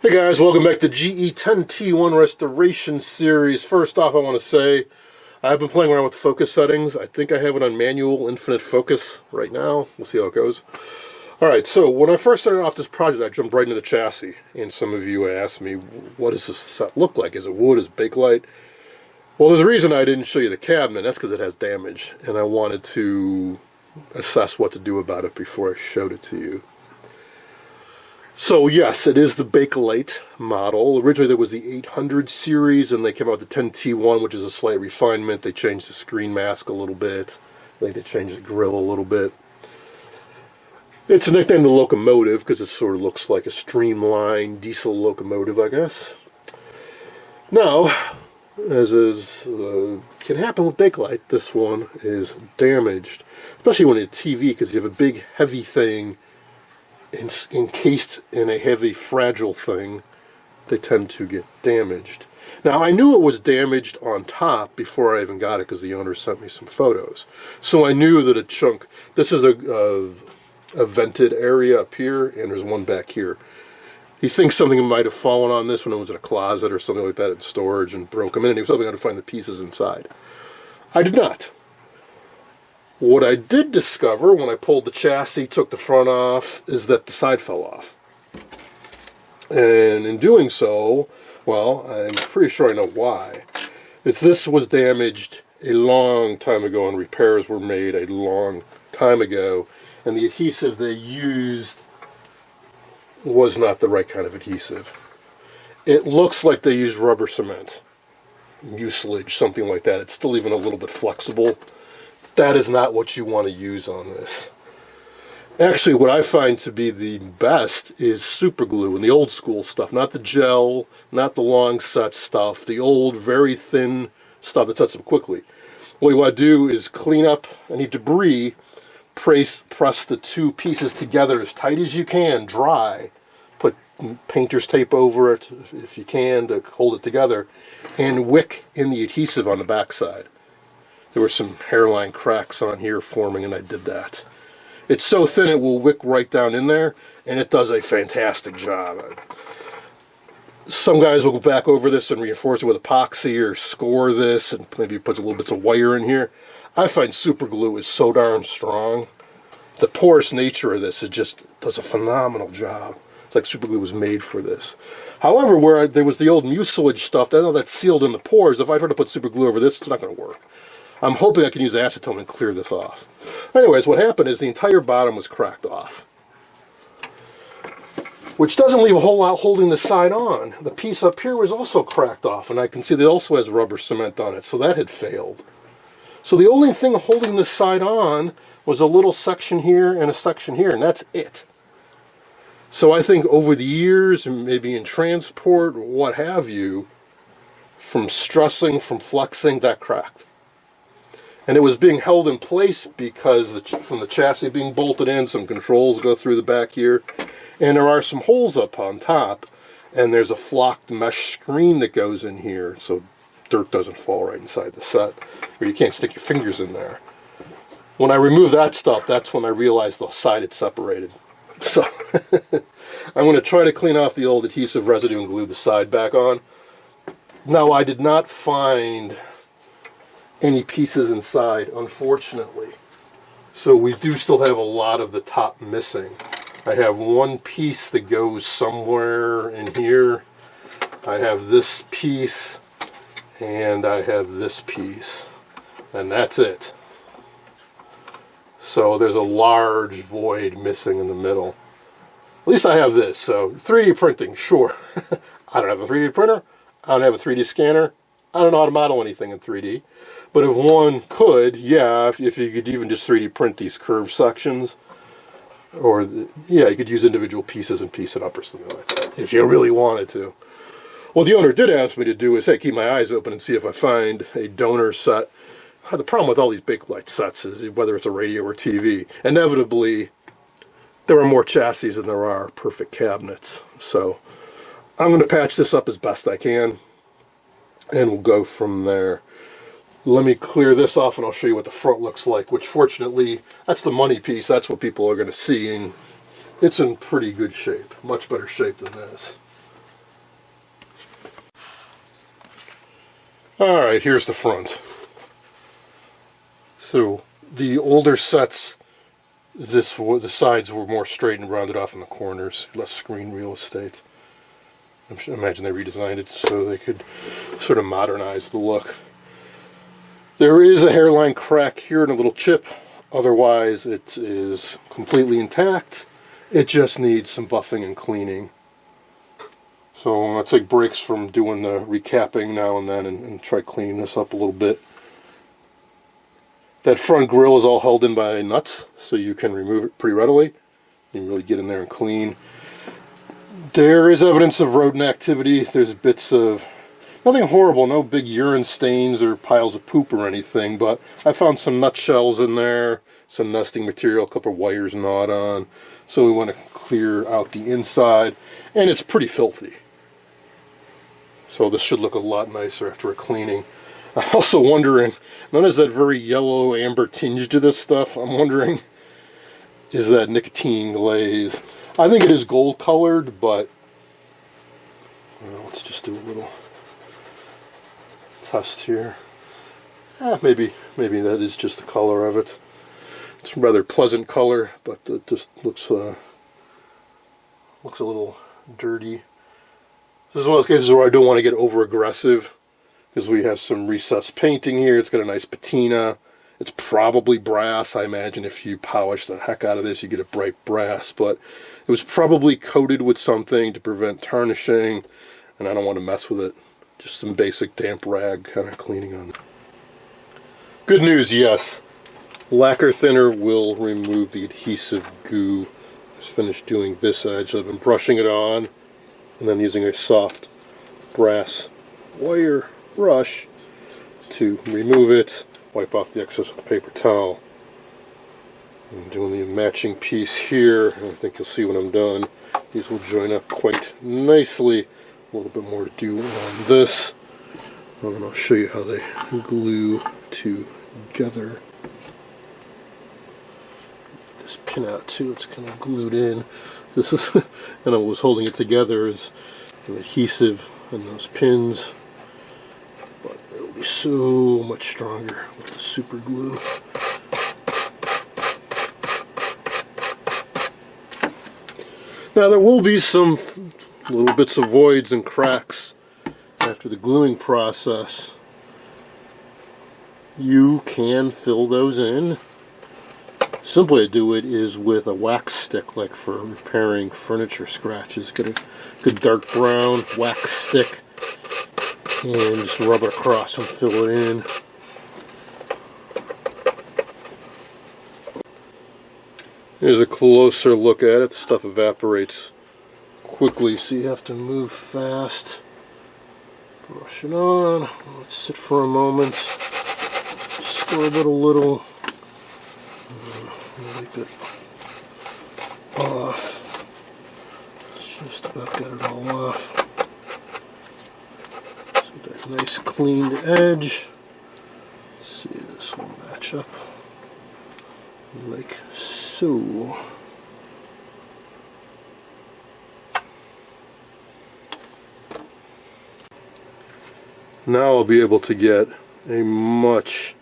Hey guys, welcome back to GE10T1 Restoration Series. First off, I want to say I've been playing around with the focus settings. I think I have it on manual infinite focus right now. We'll see how it goes. Alright, so when I first started off this project, I jumped right into the chassis. And some of you asked me, what does this set look like? Is it wood? Is it bakelite? Well, there's a reason I didn't show you the cabinet. That's because it has damage. And I wanted to assess what to do about it before I showed it to you. So yes, it is the bakelite model. Originally there was the 800 series, and they came out with the 10T1, which is a slight refinement. They changed the screen mask a little bit. I think they changed the grill a little bit. It's a nickname the locomotive because it sort of looks like a streamlined diesel locomotive, I guess. Now, as can happen with bakelite, this one is damaged, especially when it's TV, because you have a big, heavy thing encased in a heavy, fragile thing. They tend to get damaged. Now, I knew it was damaged on top before I even got it because the owner sent me some photos. So I knew that a chunk, this is a vented area up here, and there's one back here. He thinks something might have fallen on this when it was in a closet or something like that in storage and broke them in, and he was hoping to find the pieces inside. I did not. What I did discover when I pulled the chassis, took the front off, is that the side fell off. And in doing so, well, I'm pretty sure I know why. This was damaged a long time ago and repairs were made a long time ago, and the adhesive they used was not the right kind of adhesive. It looks like they used rubber cement, mucilage, something like that. It's still even a little bit flexible. That is not what you want to use on this. Actually, what I find to be the best is super glue and the old school stuff, not the gel, not the long set stuff, the old very thin stuff that sets up quickly. What you want to do is clean up any debris, press the two pieces together as tight as you can, dry, put painter's tape over it if you can to hold it together, and wick in the adhesive on the backside. There were some hairline cracks on here forming, and I did that. It's so thin it will wick right down in there, and it does a fantastic job. Some guys will go back over this and reinforce it with epoxy or score this, and maybe put a little bits of wire in here. I find super glue is so darn strong. The porous nature of this, it just does a phenomenal job. It's like super glue was made for this. However, where there was the old mucilage stuff, I know that's sealed in the pores. If I try to put super glue over this, it's not going to work. I'm hoping I can use acetone and clear this off. Anyways, what happened is the entire bottom was cracked off, which doesn't leave a whole lot holding the side on. The piece up here was also cracked off, and I can see that it also has rubber cement on it, so that had failed. So the only thing holding this side on was a little section here and a section here, and that's it. So I think over the years, maybe in transport, or what have you, from stressing, from flexing, that cracked. And it was being held in place because from the chassis being bolted in, some controls go through the back here, and there are some holes up on top, and there's a flocked mesh screen that goes in here, so dirt doesn't fall right inside the set, or you can't stick your fingers in there. When I removed that stuff, that's when I realized the side had separated. So I'm going to try to clean off the old adhesive residue and glue the side back on. Now, I did not find any pieces inside, unfortunately. So we do still have a lot of the top missing. I have one piece that goes somewhere in here. I have this piece, and I have this piece, and that's it. So there's a large void missing in the middle. At least I have this. So 3D printing, sure. I don't have a 3D printer. I don't have a 3D scanner. I don't know how to model anything in 3D. But if one could, yeah, if you could even just 3D print these curved sections, or, yeah, you could use individual pieces and piece it up or something like that, if you really wanted to. What the owner did ask me to do is, hey, keep my eyes open and see if I find a donor set. The problem with all these bakelite sets is, whether it's a radio or TV, inevitably, there are more chassis than there are perfect cabinets. So I'm going to patch this up as best I can, and we'll go from there. Let me clear this off and I'll show you what the front looks like, which fortunately, that's the money piece. That's what people are going to see, and it's in pretty good shape. Much better shape than this. Alright, here's the front. So, the older sets, the sides were more straight and rounded off in the corners, less screen real estate. I imagine they redesigned it so they could sort of modernize the look. There is a hairline crack here and a little chip. Otherwise, it is completely intact. It just needs some buffing and cleaning. So I'm going to take breaks from doing the recapping now and then and try cleaning this up a little bit. That front grille is all held in by nuts, so you can remove it pretty readily. You can really get in there and clean. There is evidence of rodent activity. There's bits of, nothing horrible, no big urine stains or piles of poop or anything, but I found some nutshells in there, some nesting material, a couple of wires gnawed on. So we want to clear out the inside, and it's pretty filthy. So this should look a lot nicer after a cleaning. I'm also wondering, notice that very yellow amber tinge to this stuff. I'm wondering, is that nicotine glaze? I think it is gold colored, but well, let's just do a little test here. Maybe that is just the color of it. It's a rather pleasant color, but it just looks a little dirty. This is one of those cases where I don't want to get over aggressive, because we have some recessed painting here. It's got a nice patina. It's probably brass. I imagine if you polish the heck out of this, you get a bright brass, but it was probably coated with something to prevent tarnishing, and I don't want to mess with it. Just some basic damp rag kind of cleaning on it. Good news, yes. Lacquer thinner will remove the adhesive goo. Just finished doing this edge. I've been brushing it on and then using a soft brass wire brush to remove it, wipe off the excess with a paper towel. I'm doing the matching piece here. I think you'll see when I'm done. These will join up quite nicely. A little bit more to do on this. And then I'll show you how they glue together. This pin out too, it's kind of glued in. This is, and I was holding it together is an adhesive and those pins, but it'll be so much stronger with the super glue. Now there will be some little bits of voids and cracks after the gluing process. You can fill those in. Simple way to do it is with a wax stick, like for repairing furniture scratches. Get a good dark brown wax stick and just rub it across and fill it in. Here's a closer look at it. The stuff evaporates quickly, so you have to move fast. Brush it on. Let it sit for a moment. Scrub it a little. Wipe it off. Just about got it all off. So that nice cleaned edge. Let's see, this will match up like so. Now I'll be able to get a much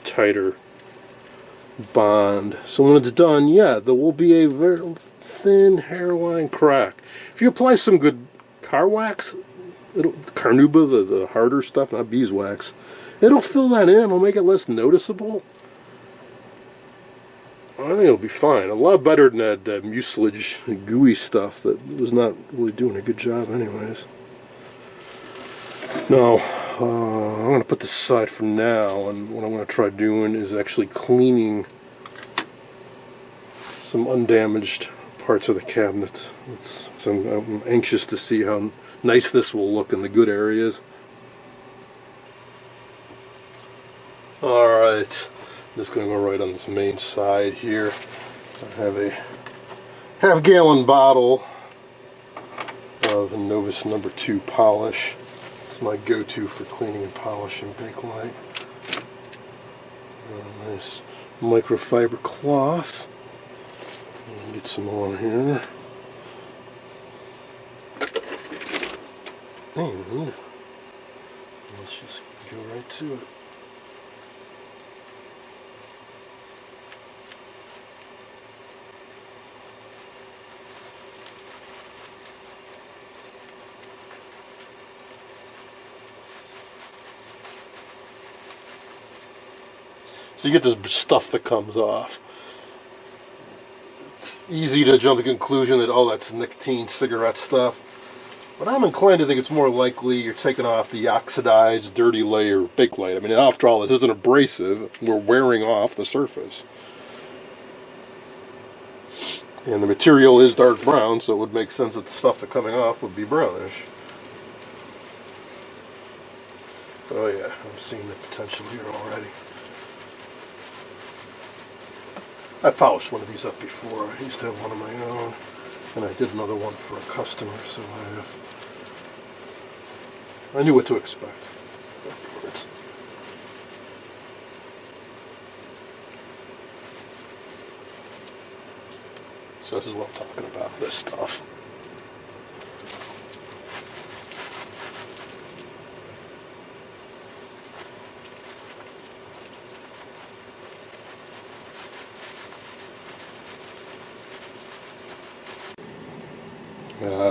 tighter bond. So when it's done, yeah, there will be a very thin hairline crack. If you apply some good car wax, carnauba, the harder stuff, not beeswax, it'll fill that in. It'll make it less noticeable. I think it'll be fine. A lot better than that mucilage, gooey stuff that was not really doing a good job anyways. Now, I'm going to put this aside for now, and what I'm going to try doing is actually cleaning some undamaged parts of the cabinet. So I'm anxious to see how nice this will look in the good areas. Alright, I'm just going to go right on this main side here. I have a half-gallon bottle of Novus No. 2 polish. My go-to for cleaning and polishing bakelite. Nice microfiber cloth. Get some more here. And Let's just go right to it. So you get this stuff that comes off. It's easy to jump to the conclusion that, oh, that's nicotine cigarette stuff. But I'm inclined to think it's more likely you're taking off the oxidized, dirty layer of bakelite. I mean, after all, this isn't abrasive. We're wearing off the surface. And the material is dark brown, so it would make sense that the stuff that's coming off would be brownish. Oh yeah, I'm seeing the potential here already. I polished one of these up before. I used to have one of my own, and I did another one for a customer, so I knew what to expect afterwards. So this is what I'm talking about, this stuff.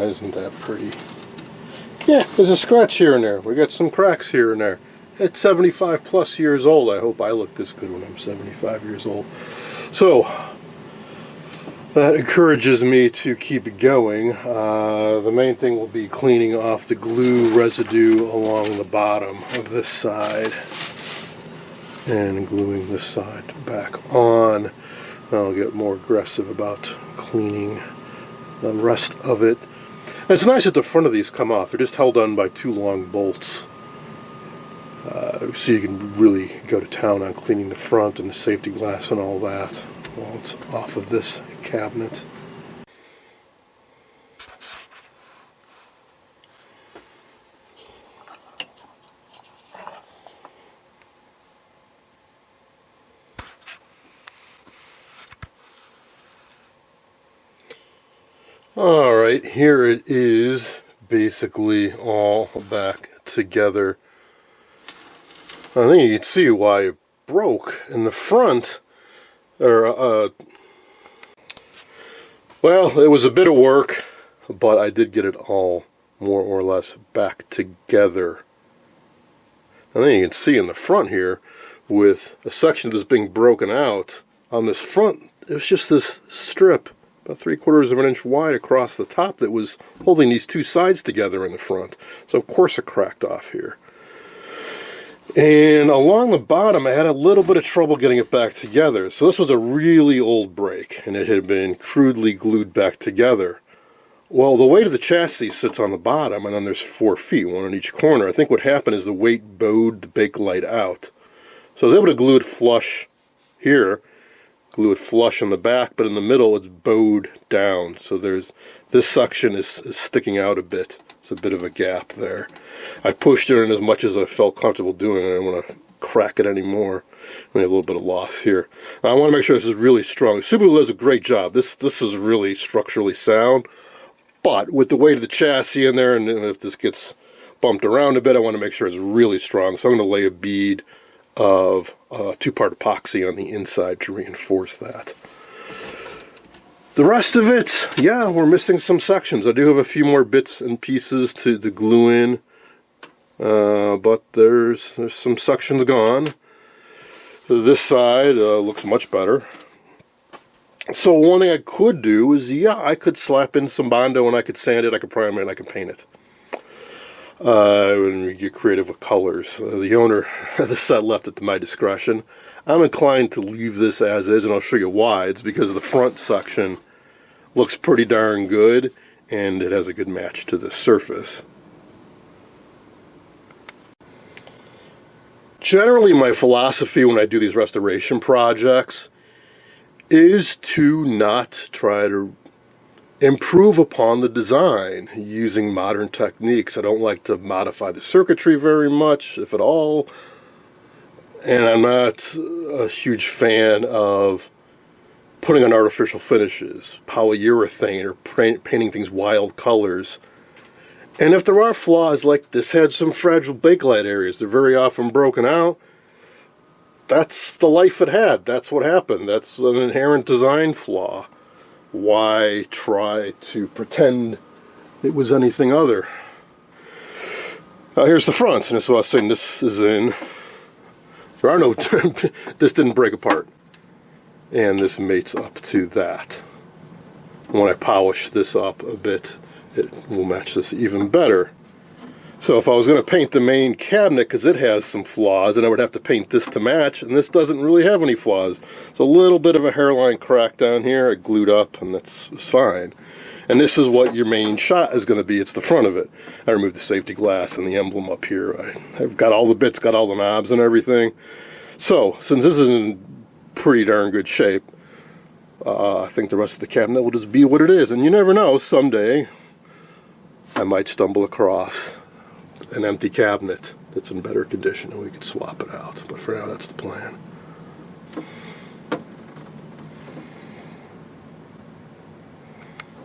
Isn't that pretty? Yeah, there's a scratch here and there. We got some cracks here and there. It's 75 plus years old. I hope I look this good when I'm 75 years old. So that encourages me to keep going. The main thing will be cleaning off the glue residue along the bottom of this side and gluing this side back on. I'll get more aggressive about cleaning the rest of it. And it's nice that the front of these come off. They're just held on by two long bolts. So you can really go to town on cleaning the front and the safety glass and all that while it's off of this cabinet. Alright, here it is, basically all back together. I think you can see why it broke in the front. Well, it was a bit of work, but I did get it all more or less back together. I think you can see in the front here, with a section that's being broken out, on this front, it was just this strip about 3/4 of an inch wide across the top that was holding these two sides together in the front. So of course it cracked off here. And along the bottom I had a little bit of trouble getting it back together. So this was a really old brake and it had been crudely glued back together. Well, the weight of the chassis sits on the bottom and then there's 4 feet, one on each corner. I think what happened is the weight bowed the bakelite out. So I was able to glue it flush here, glue it flush on the back, but in the middle it's bowed down. So there's this section is sticking out a bit. It's a bit of a gap there. I pushed it in as much as I felt comfortable doing. I didn't want to crack it anymore. We have a little bit of loss here. Now, I want to make sure this is really strong. Subaru does a great job. This is really structurally sound, but with the weight of the chassis in there, and if this gets bumped around a bit, I want to make sure it's really strong. So I'm going to lay a bead of 2-part epoxy on the inside to reinforce that. The rest of it, yeah, we're missing some sections. I do have a few more bits and pieces to glue in, but there's some sections gone. This side looks much better. So one thing I could do is, yeah, I could slap in some Bondo and I could sand it, I could prime it, and I could paint it. When we get creative with colors. The owner of the set left it to my discretion. I'm inclined to leave this as is, and I'll show you why. It's because the front section looks pretty darn good, and it has a good match to the surface. Generally, my philosophy when I do these restoration projects is to not try to improve upon the design using modern techniques. I don't like to modify the circuitry very much, if at all. And I'm not a huge fan of putting on artificial finishes, polyurethane, or painting things wild colors. And if there are flaws, like this had some fragile bakelite areas, they're very often broken out. That's the life it had. That's what happened. That's an inherent design flaw. Why try to pretend it was anything other? Here's the front, and so I was saying this is in. There are no. This didn't break apart, and this mates up to that. When I polish this up a bit, it will match this even better. So if I was going to paint the main cabinet, because it has some flaws, then I would have to paint this to match, and this doesn't really have any flaws. It's a little bit of a hairline crack down here. I glued up, and that's fine. And this is what your main shot is going to be. It's the front of it. I removed the safety glass and the emblem up here. I've got all the bits, got all the knobs and everything. So, since this is in pretty darn good shape, I think the rest of the cabinet will just be what it is. And you never know, someday I might stumble across an empty cabinet that's in better condition and we could swap it out. But for now, that's the plan.